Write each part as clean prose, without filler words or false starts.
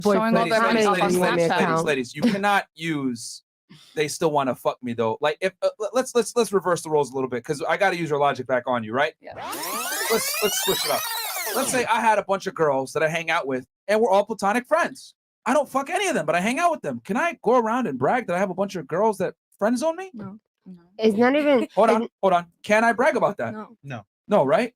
showing all their ladies, money off on Snapchat. ladies, you cannot use. They still want to fuck me though. Like if let's reverse the roles a little bit because I got to use your logic back on you, right? Yeah. Let's switch it up. Let's say I had a bunch of girls that I hang out with, and we're all platonic friends. I don't fuck any of them, but I hang out with them. Can I go around and brag that I have a bunch of girls that friend zone me? No. It's not even. Hold on. Can I brag about that? No, right?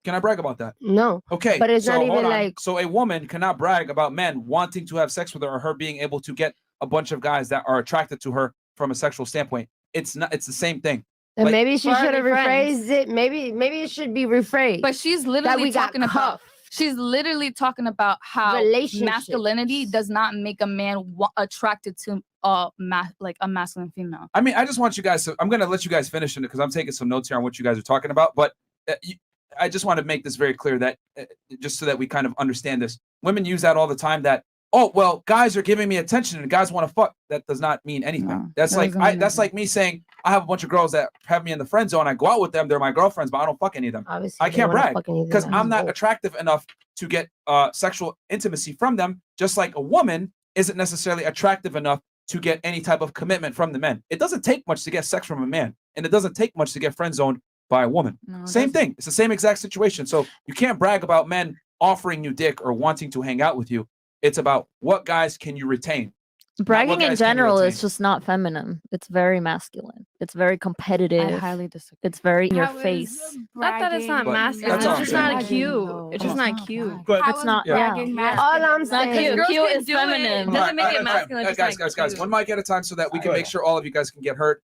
Can I brag about that? No. Okay. But it's so not even hold on. like. So a woman cannot brag about men wanting to have sex with her or her being able to get a bunch of guys that are attracted to her from a sexual standpoint. It's not. It's the same thing. And Like, maybe she should have friends. rephrased it. Maybe it should be rephrased. But she's that literally we got talking about. cuffed. She's literally talking about how masculinity does not make a man attracted to like a masculine female. I mean, I just want you guys to. I'm gonna let you guys finish it because I'm taking some notes here on what you guys are talking about. But I just want to make this very clear that just so that we kind of understand this. Women use that all the time. That well, guys are giving me attention and guys want to fuck. That does not mean anything. No, that's like me saying I have a bunch of girls that have me in the friend zone. I go out with them. They're my girlfriends, but I don't fuck any of them. Obviously, I can't brag because I'm not attractive enough to get sexual intimacy from them. Just like a woman isn't necessarily attractive enough to get any type of commitment from the men. It doesn't take much to get sex from a man, and it doesn't take much to get friend zoned by a woman. No, same thing. It's the same exact situation. So you can't brag about men offering you dick or wanting to hang out with you. It's about what guys can you retain. Bragging in general is just not feminine. It's very masculine. It's very competitive. I highly disagree. It's very in your face. Not that it's not masculine. It's just not cute. It's just not cute. It's not. Yeah. All I'm saying. Cute is feminine. Doesn't make it masculine. Guys, one mic at a time so that we can make sure all of you guys can get heard.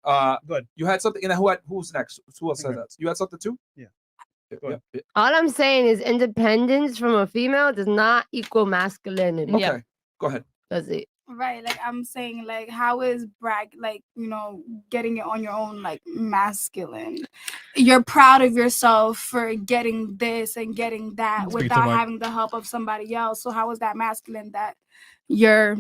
Good. You had something, and who's next? Who else said that? You had something too? Yeah. All I'm saying is independence from a female does not equal masculinity. Okay, go ahead. That's it. Right, like I'm saying, like how is getting it on your own, like masculine? You're proud of yourself for getting this and getting that without having the help of somebody else. So how is that masculine that you're?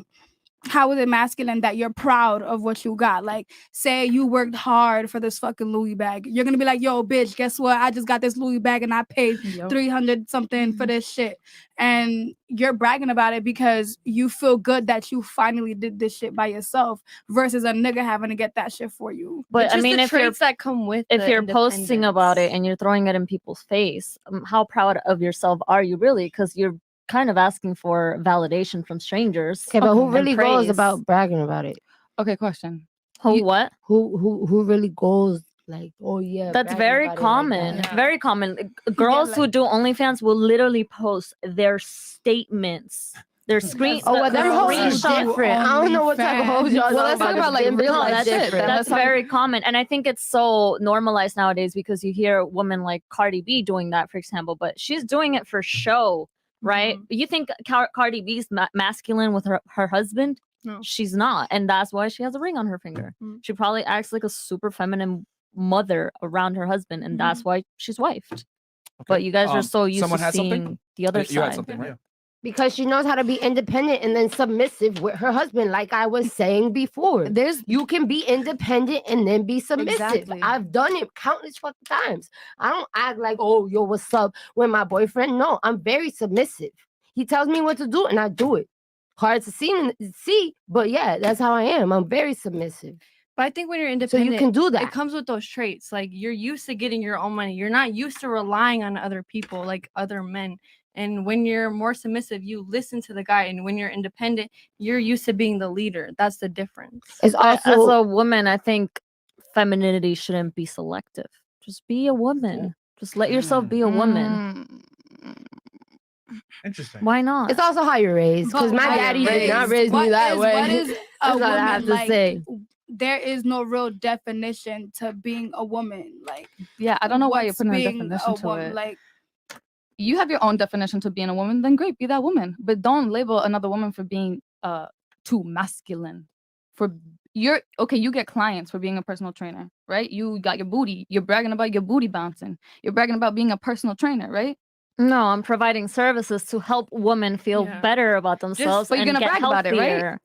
How is it masculine that you're proud of what you got? Like, say you worked hard for this fucking Louis bag. You're gonna be like, yo, bitch, guess what? I just got this Louis bag and I paid 300 something for this shit. And you're bragging about it because you feel good that you finally did this shit by yourself versus a nigga having to get that shit for you. But I mean, if you're posting about it and you're throwing it in people's face, how proud of yourself are you really? Because you're kind of asking for validation from strangers. Okay, but who really goes about bragging about it? Okay, question. Who really goes like, oh yeah? That's very common. Like that. Very common. Girls who do OnlyFans will literally post their statements. Their screen. Their hoes is different. I don't know what type of hoes y'all. Well, let's talk about like real life shit. That's very common, and I think it's so normalized nowadays because you hear women like Cardi B doing that, for example, but she's doing it for show. Right? You think Cardi B's masculine with her husband? No. She's not. And that's why she has a ring on her finger. She probably acts like a super feminine mother around her husband. And that's why she's wifed. Okay. But you guys are so used to seeing the other side. You had something, right? Because she knows how to be independent and then submissive with her husband, like I was saying before. You can be independent and then be submissive. Exactly. I've done it countless fucking times. I don't act like, oh, yo, what's up with my boyfriend? No, I'm very submissive. He tells me what to do and I do it. Hard to see, but yeah, that's how I am. I'm very submissive. But I think when you're independent, so you can do that. It comes with those traits. Like you're used to getting your own money. You're not used to relying on other people, like other men. And when you're more submissive, you listen to the guy. And when you're independent, you're used to being the leader. That's the difference. It's also, as a woman, I think femininity shouldn't be selective. Just be a woman. Just let yourself be a woman. Interesting. Why not? It's also how you're raised. Because my daddy did not raise me that way. What is a woman? I have to say. There is no real definition to being a woman. Like, yeah, I don't know why you're putting a definition to it. Like, you have your own definition to being a woman, then great, be that woman. But don't label another woman for being too masculine. You get clients for being a personal trainer, right? You got your booty. You're bragging about your booty bouncing. You're bragging about being a personal trainer, right? No, I'm providing services to help women feel better about themselves. But you're gonna brag about it, right?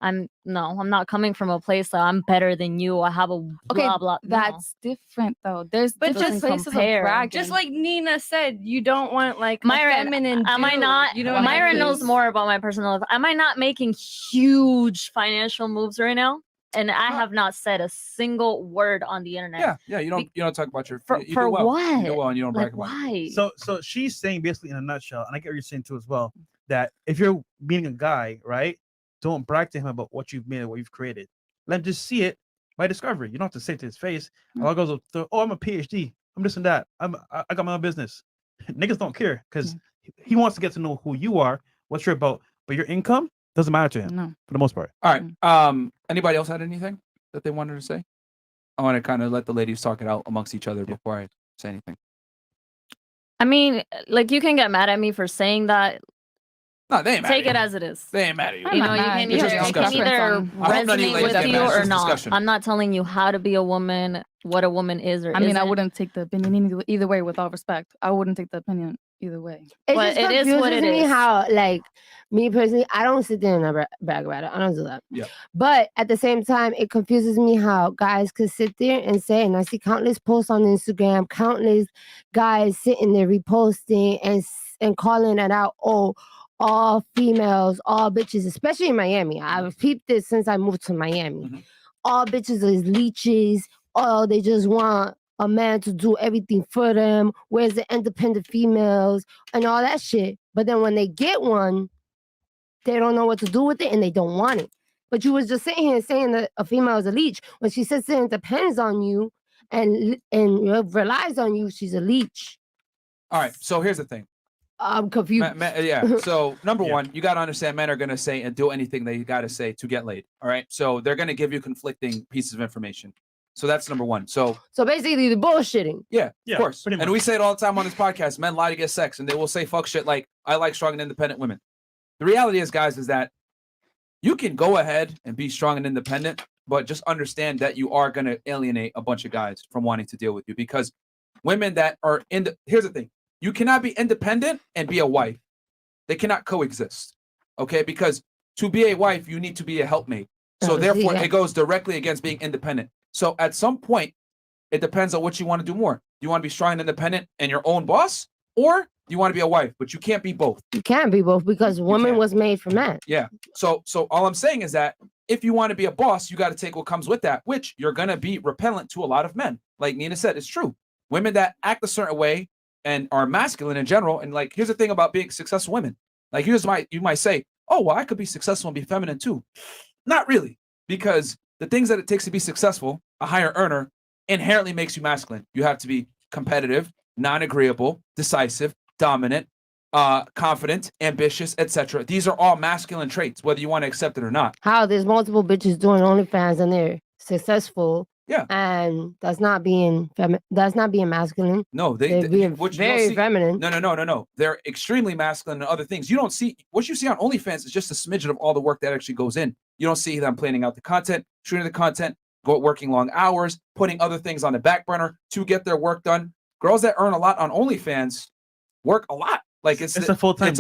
I'm not coming from a place that I'm better than you. I have a Okay, blah blah. No. that's different though. There's But different just places compare. of bragging. Just like Nina said, you don't want like Myron, a feminine am I dude, not? You know what I Myron mean? knows more about my personal life. Am I not making huge financial moves right now? And I have not said a single word on the internet. Yeah. You don't talk about your For you do well. what? You do well and you don't Like brag about it. why? So she's saying basically in a nutshell, and I get what you're saying too as well, that if you're meeting a guy, right, don't brag to him about what you've made or what you've created. Let him just see it by discovery. You don't have to say it to his face. A lot of girls will, oh, I'm a PhD. I'm this and that. I got my own business. Niggas don't care because he wants to get to know who you are, what you're about, but your income doesn't matter to him for the most part. All right. Anybody else had anything that they wanted to say? I want to kind of let the ladies talk it out amongst each other before I say anything. I mean, like you can get mad at me for saying that. No, they ain't mad Take at it you. as it is. They ain't mad at you. You know, you can It's either, just it can discussion. either I hope none of you resonate ladies with get you mad. It's or just not. discussion. I'm not telling you how to be a woman, what a woman is or I mean, isn't. I wouldn't take the opinion either way. With all respect, I wouldn't take the opinion either way. It But just it is confuses what it me is. how, like, me personally, I don't sit there and brag about it. I don't do that. Yeah. But at the same time, it confuses me how guys could sit there and say, and I see countless posts on Instagram, countless guys sitting there reposting and calling it out. Oh, all females, all bitches, especially in Miami. I've peeped this since I moved to Miami. Mhm. All bitches is leeches. Oh, they just want a man to do everything for them. Where's the independent females and all that shit? But then when they get one, they don't know what to do with it and they don't want it. But you was just sitting here saying that a female is a leech. When she sits there and depends on you and relies on you, she's a leech. All right. So here's the thing. I'm confused. Yeah. So number one, you got to understand men are going to say and do anything they got to say to get laid. All right. So they're going to give you conflicting pieces of information. So that's number one. So basically the bullshitting. Yeah, of course. pretty much. And we say it all the time on this podcast. Men lie to get sex, and they will say fuck shit like, I like strong and independent women. The reality is, guys, is that you can go ahead and be strong and independent, but just understand that you are going to alienate a bunch of guys from wanting to deal with you because women that are here's the thing. You cannot be independent and be a wife. They cannot coexist. Okay? Because to be a wife, you need to be a helpmate. So therefore, it goes directly against being independent. So at some point, it depends on what you want to do more. Do you want to be strong and independent and your own boss? Or do you want to be a wife? But you can't be both. You can't be both because woman was made for men. Yeah. So all I'm saying is that if you want to be a boss, you got to take what comes with that, which you're going to be repellent to a lot of men. Like Nina said, it's true. Women that act a certain way and are masculine in general. And like, here's the thing about being successful women. Like, you might say, oh, well, I could be successful and be feminine too. Not really, because the things that it takes to be successful, a higher earner, inherently makes you masculine. You have to be competitive, non-agreeable, decisive, dominant, confident, ambitious, etc. These are all masculine traits, whether you want to accept it or not. How there's multiple bitches doing OnlyFans and they're successful. Yeah. And that's not being masculine. No, they're being very feminine. No. They're extremely masculine and other things. You don't see what you see on OnlyFans is just a smidgen of all the work that actually goes in. You don't see them planning out the content, shooting the content, working long hours, putting other things on the back burner to get their work done. Girls that earn a lot on OnlyFans work a lot. Like it's a full-time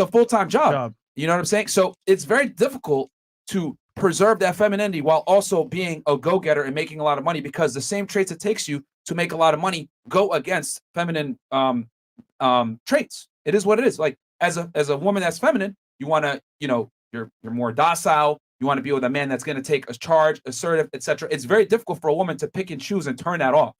job. You know what I'm saying? So it's very difficult to preserve that femininity while also being a go-getter and making a lot of money because the same traits it takes you to make a lot of money go against feminine traits. It is what it is. Like as a woman that's feminine, you want to, you're more docile. You want to be with a man that's going to take a charge, assertive, etc. It's very difficult for a woman to pick and choose and turn that off.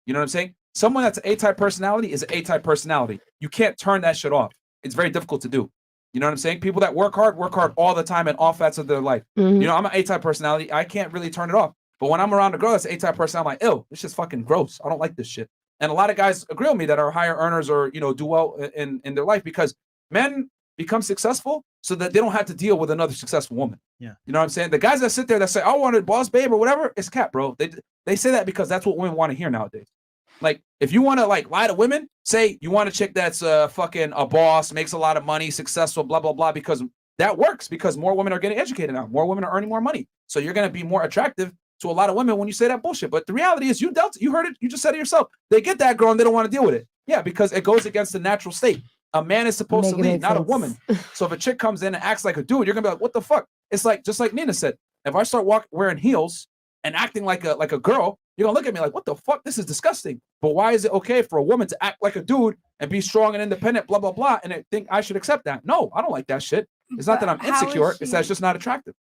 You know what I'm saying? Someone that's an A-type personality is an A-type personality. You can't turn that shit off. It's very difficult to do. You know what I'm saying? People that work hard all the time in all facets of their life. Mm-hmm. I'm an A-type personality. I can't really turn it off. But when I'm around a girl that's an A-type personality, I'm like, ew, this shit's fucking gross. I don't like this shit. And a lot of guys agree with me that are higher earners or, do well in their life because men become successful so that they don't have to deal with another successful woman. Yeah. You know what I'm saying? The guys that sit there that say, I want a boss babe or whatever, it's cap, bro. They say that because that's what women want to hear nowadays. Like, if you want to lie to women, say you want a chick that's fucking a boss, makes a lot of money, successful, blah, blah, blah, because that works because more women are getting educated now. More women are earning more money. So you're going to be more attractive to a lot of women when you say that bullshit. But the reality is you heard it. You just said it yourself. They get that girl and they don't want to deal with it. Yeah, because it goes against the natural state. A man is supposed to lead, not a woman. So if a chick comes in and acts like a dude, you're going to be like, what the fuck? It's like, just like Nina said, If I start wearing heels and acting like a girl, you're gonna look at me like, what the fuck? This is disgusting. But why is it okay for a woman to act like a dude and be strong and independent, blah, blah, blah, and I think I should accept that? No, I don't like that shit. It's not that I'm insecure, it's that it's just not attractive.